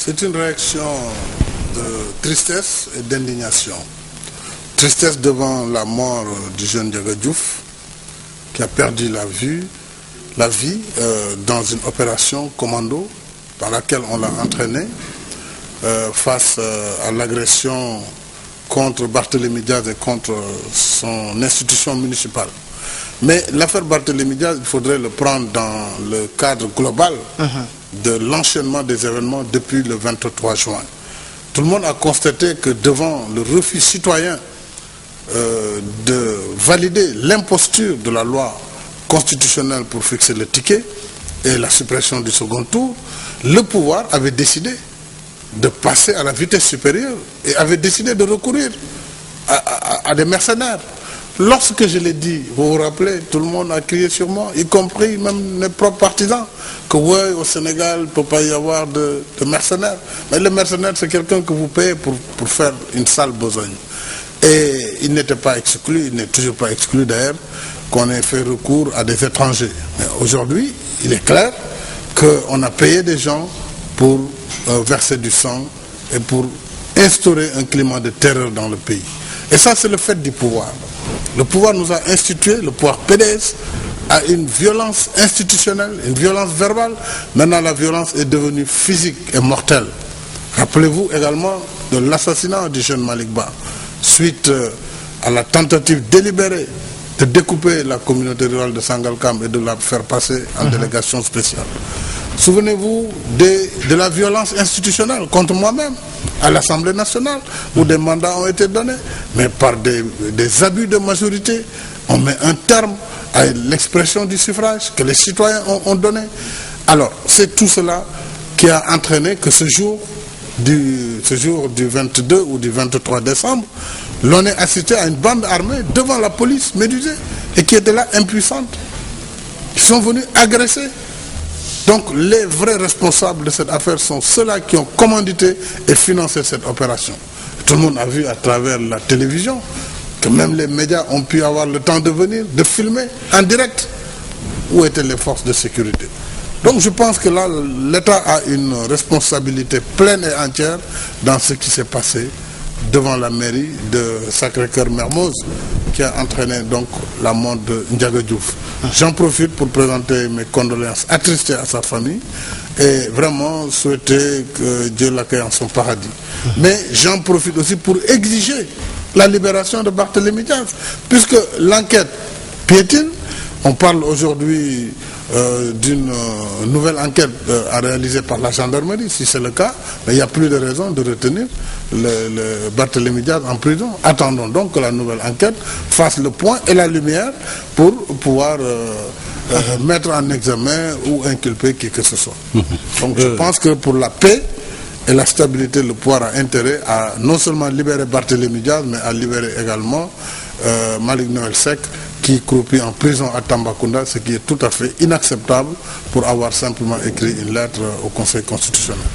C'est une réaction de tristesse et d'indignation. Tristesse devant la mort du jeune Ndiaga Diouf qui a perdu la vie dans une opération commando dans laquelle on l'a entraîné face à l'agression contre Barthélémy Diaz et contre son institution municipale. Mais l'affaire Barthélémy Diaz, il faudrait le prendre dans le cadre global de l'enchaînement des événements depuis le 23 juin. Tout le monde a constaté que devant le refus citoyen de valider l'imposture de la loi constitutionnelle pour fixer le ticket et la suppression du second tour, le pouvoir avait décidé de passer à la vitesse supérieure et avait décidé de recourir à des mercenaires. Lorsque je l'ai dit, vous vous rappelez, tout le monde a crié sur moi, y compris même mes propres partisans, que ouais, au Sénégal, il ne peut pas y avoir de mercenaires. Mais le mercenaire, c'est quelqu'un que vous payez pour faire une sale besogne. Et il n'était pas exclu, il n'est toujours pas exclu d'ailleurs, qu'on ait fait recours à des étrangers. Mais aujourd'hui, il est clair qu'on a payé des gens pour verser du sang et pour instaurer un climat de terreur dans le pays. Et ça, c'est le fait du pouvoir. Le pouvoir nous a institué, le pouvoir PDS, à une violence institutionnelle, une violence verbale. Maintenant, la violence est devenue physique et mortelle. Rappelez-vous également de l'assassinat du jeune Malick Ba, suite à la tentative délibérée de découper la communauté rurale de Sangalkam et de la faire passer en délégation spéciale. Souvenez-vous de la violence institutionnelle contre moi-même à l'Assemblée nationale, où des mandats ont été donnés, mais par des abus de majorité, on met un terme à l'expression du suffrage que les citoyens ont donné. Alors, c'est tout cela qui a entraîné que ce jour du 22 ou du 23 décembre, l'on est assisté à une bande armée devant la police médusée et qui était là impuissante. Ils sont venus agresser. Donc les vrais responsables de cette affaire sont ceux-là qui ont commandité et financé cette opération. Tout le monde a vu à travers la télévision que même les médias ont pu avoir le temps de venir, de filmer en direct où étaient les forces de sécurité. Donc je pense que là, l'État a une responsabilité pleine et entière dans ce qui s'est passé devant la mairie de Sacré-Cœur-Mermoz qui a entraîné donc la mort de Ndiaga Diouf. J'en profite pour présenter mes condoléances attristées à sa famille et vraiment souhaiter que Dieu l'accueille en son paradis. Mais j'en profite aussi pour exiger la libération de Barthélémy Diaz, puisque l'enquête piétine. On parle aujourd'hui d'une nouvelle enquête à réaliser par la gendarmerie, si c'est le cas, mais il n'y a plus de raison de retenir le Barthélémy Diaz en prison. Attendons donc que la nouvelle enquête fasse le point et la lumière pour pouvoir mettre en examen ou inculper qui que ce soit. Donc je pense que pour la paix et la stabilité, le pouvoir a intérêt à non seulement libérer Barthélémy Diaz, mais à libérer également Malick Noël Seck, qui croupit en prison à Tambacounda, ce qui est tout à fait inacceptable pour avoir simplement écrit une lettre au Conseil constitutionnel.